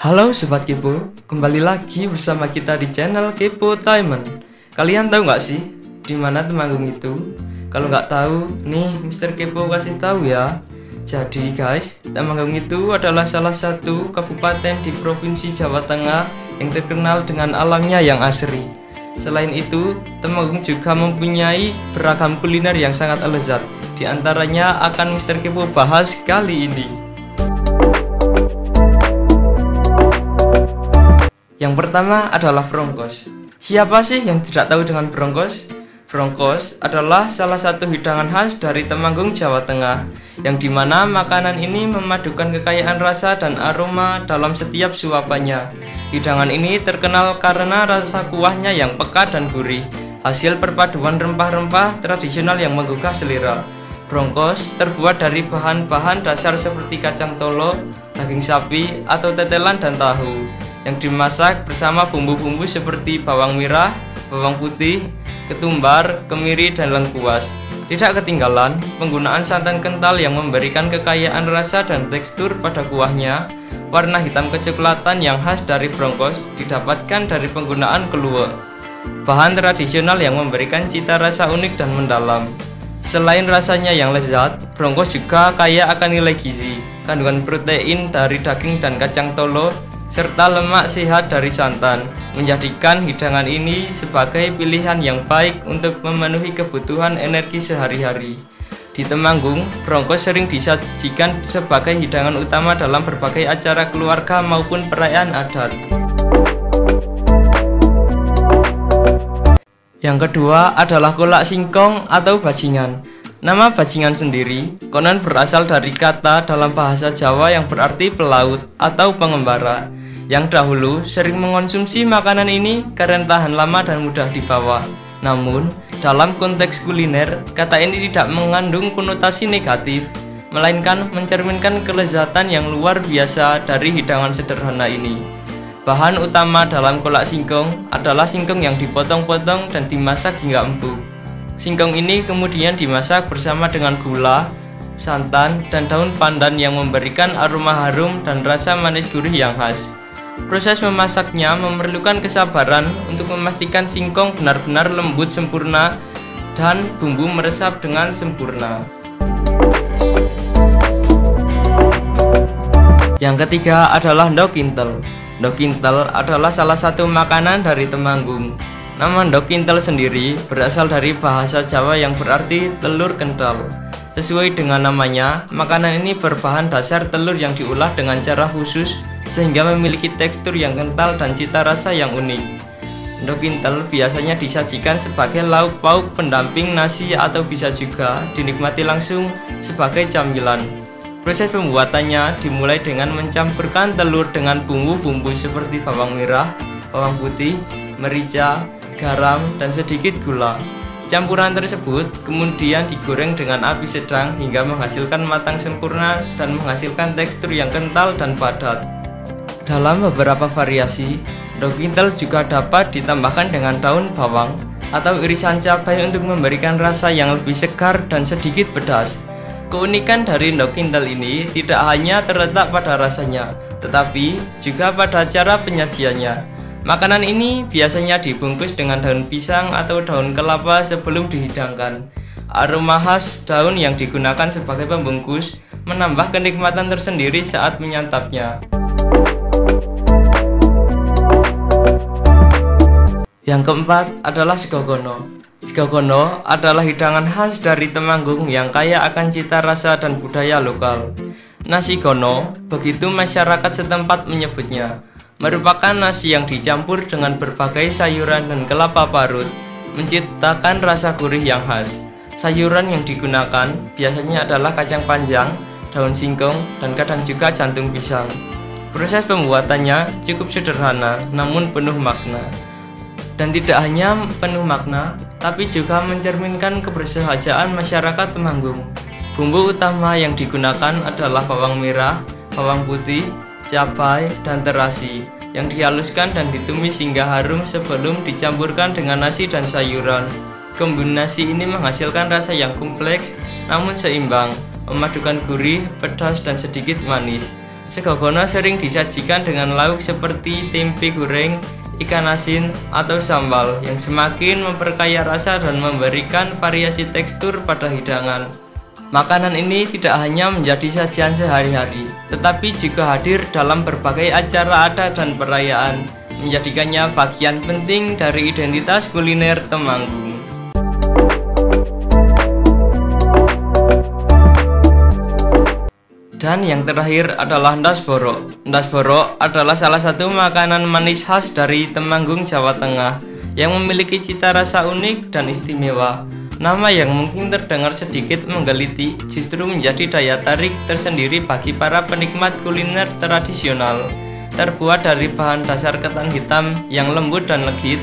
Halo Sobat Kepo, kembali lagi bersama kita di channel Kepo Diamond. Kalian tahu nggak sih di mana Temanggung itu? Kalau nggak tahu, nih Mr. Kepo kasih tahu ya. Jadi guys, Temanggung itu adalah salah satu kabupaten di Provinsi Jawa Tengah yang terkenal dengan alamnya yang asri. Selain itu, Temanggung juga mempunyai beragam kuliner yang sangat lezat. Di antaranya akan Mr. Kepo bahas kali ini. Yang pertama adalah brongkos. Siapa sih yang tidak tahu dengan brongkos? Brongkos adalah salah satu hidangan khas dari Temanggung, Jawa Tengah, yang dimana makanan ini memadukan kekayaan rasa dan aroma dalam setiap suapannya. Hidangan ini terkenal karena rasa kuahnya yang pekat dan gurih, hasil perpaduan rempah-rempah tradisional yang menggugah selera. Brongkos terbuat dari bahan-bahan dasar seperti kacang tolo, daging sapi, atau tetelan dan tahu, yang dimasak bersama bumbu-bumbu seperti bawang merah, bawang putih, ketumbar, kemiri, dan lengkuas. Tidak ketinggalan penggunaan santan kental yang memberikan kekayaan rasa dan tekstur pada kuahnya. Warna hitam kecoklatan yang khas dari brongkos didapatkan dari penggunaan keluak, bahan tradisional yang memberikan cita rasa unik dan mendalam. Selain rasanya yang lezat, brongkos juga kaya akan nilai gizi, kandungan protein dari daging dan kacang tolo, serta lemak sehat dari santan, menjadikan hidangan ini sebagai pilihan yang baik untuk memenuhi kebutuhan energi sehari-hari. Di Temanggung, brongkos sering disajikan sebagai hidangan utama dalam berbagai acara keluarga maupun perayaan adat. Yang kedua adalah kolak singkong atau bajingan. Nama bajingan sendiri konon berasal dari kata dalam bahasa Jawa yang berarti pelaut atau pengembara, yang dahulu sering mengonsumsi makanan ini karena tahan lama dan mudah dibawa. Namun, dalam konteks kuliner, kata ini tidak mengandung konotasi negatif, melainkan mencerminkan kelezatan yang luar biasa dari hidangan sederhana ini. Bahan utama dalam kolak singkong adalah singkong yang dipotong-potong dan dimasak hingga empuk. Singkong ini kemudian dimasak bersama dengan gula, santan, dan daun pandan yang memberikan aroma harum dan rasa manis gurih yang khas. Proses memasaknya memerlukan kesabaran untuk memastikan singkong benar-benar lembut sempurna dan bumbu meresap dengan sempurna. Yang ketiga adalah ndok kintel. Ndok kintel adalah salah satu makanan dari Temanggung. Nama ndok kintel sendiri berasal dari bahasa Jawa yang berarti telur kental. Sesuai dengan namanya, makanan ini berbahan dasar telur yang diolah dengan cara khusus sehingga memiliki tekstur yang kental dan cita rasa yang unik. Ndok kintel biasanya disajikan sebagai lauk pauk pendamping nasi atau bisa juga dinikmati langsung sebagai camilan. Proses pembuatannya dimulai dengan mencampurkan telur dengan bumbu-bumbu seperti bawang merah, bawang putih, merica, garam, dan sedikit gula. Campuran tersebut kemudian digoreng dengan api sedang hingga menghasilkan matang sempurna dan menghasilkan tekstur yang kental dan padat. Dalam beberapa variasi, ndok kintel juga dapat ditambahkan dengan daun bawang atau irisan cabai untuk memberikan rasa yang lebih segar dan sedikit pedas. Keunikan dari ndok kintel ini tidak hanya terletak pada rasanya, tetapi juga pada cara penyajiannya. Makanan ini biasanya dibungkus dengan daun pisang atau daun kelapa sebelum dihidangkan. Aroma khas daun yang digunakan sebagai pembungkus menambah kenikmatan tersendiri saat menyantapnya. Yang keempat adalah sego kono. Sego kono adalah hidangan khas dari Temanggung yang kaya akan cita rasa dan budaya lokal. Nasi kono, begitu masyarakat setempat menyebutnya, merupakan nasi yang dicampur dengan berbagai sayuran dan kelapa parut, menciptakan rasa gurih yang khas. Sayuran yang digunakan biasanya adalah kacang panjang, daun singkong, dan kadang juga jantung pisang. Proses pembuatannya cukup sederhana namun penuh makna. Dan tidak hanya penuh makna, tapi juga mencerminkan kebersahajaan masyarakat Temanggung. Bumbu utama yang digunakan adalah bawang merah, bawang putih, cabai, dan terasi yang dihaluskan dan ditumis hingga harum sebelum dicampurkan dengan nasi dan sayuran. Kombinasi ini menghasilkan rasa yang kompleks namun seimbang, memadukan gurih, pedas, dan sedikit manis. Sego gono sering disajikan dengan lauk seperti tempe goreng, ikan asin, atau sambal yang semakin memperkaya rasa dan memberikan variasi tekstur pada hidangan. Makanan ini tidak hanya menjadi sajian sehari-hari, tetapi juga hadir dalam berbagai acara adat dan perayaan, menjadikannya bagian penting dari identitas kuliner Temanggung. Dan yang terakhir adalah ndas borok. Ndas borok adalah salah satu makanan manis khas dari Temanggung, Jawa Tengah yang memiliki cita rasa unik dan istimewa. Nama yang mungkin terdengar sedikit menggelitik justru menjadi daya tarik tersendiri bagi para penikmat kuliner tradisional. Terbuat dari bahan dasar ketan hitam yang lembut dan legit,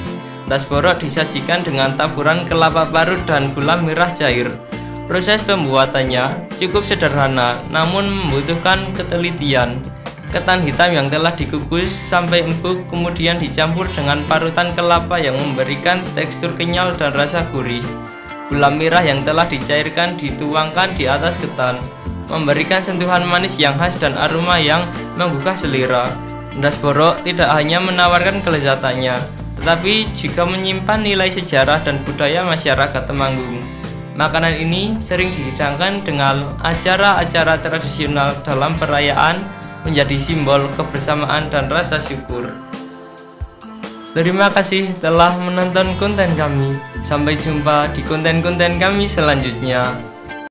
ndas borok disajikan dengan taburan kelapa parut dan gula merah cair. Proses pembuatannya cukup sederhana namun membutuhkan ketelitian. Ketan hitam yang telah dikukus sampai empuk kemudian dicampur dengan parutan kelapa yang memberikan tekstur kenyal dan rasa gurih. Gula merah yang telah dicairkan dituangkan di atas ketan, memberikan sentuhan manis yang khas dan aroma yang menggugah selera. Ndas borok tidak hanya menawarkan kelezatannya, tetapi juga menyimpan nilai sejarah dan budaya masyarakat Temanggung. Makanan ini sering dihidangkan dengan acara-acara tradisional dalam perayaan, menjadi simbol kebersamaan dan rasa syukur. Terima kasih telah menonton konten kami. Sampai jumpa di konten-konten kami selanjutnya.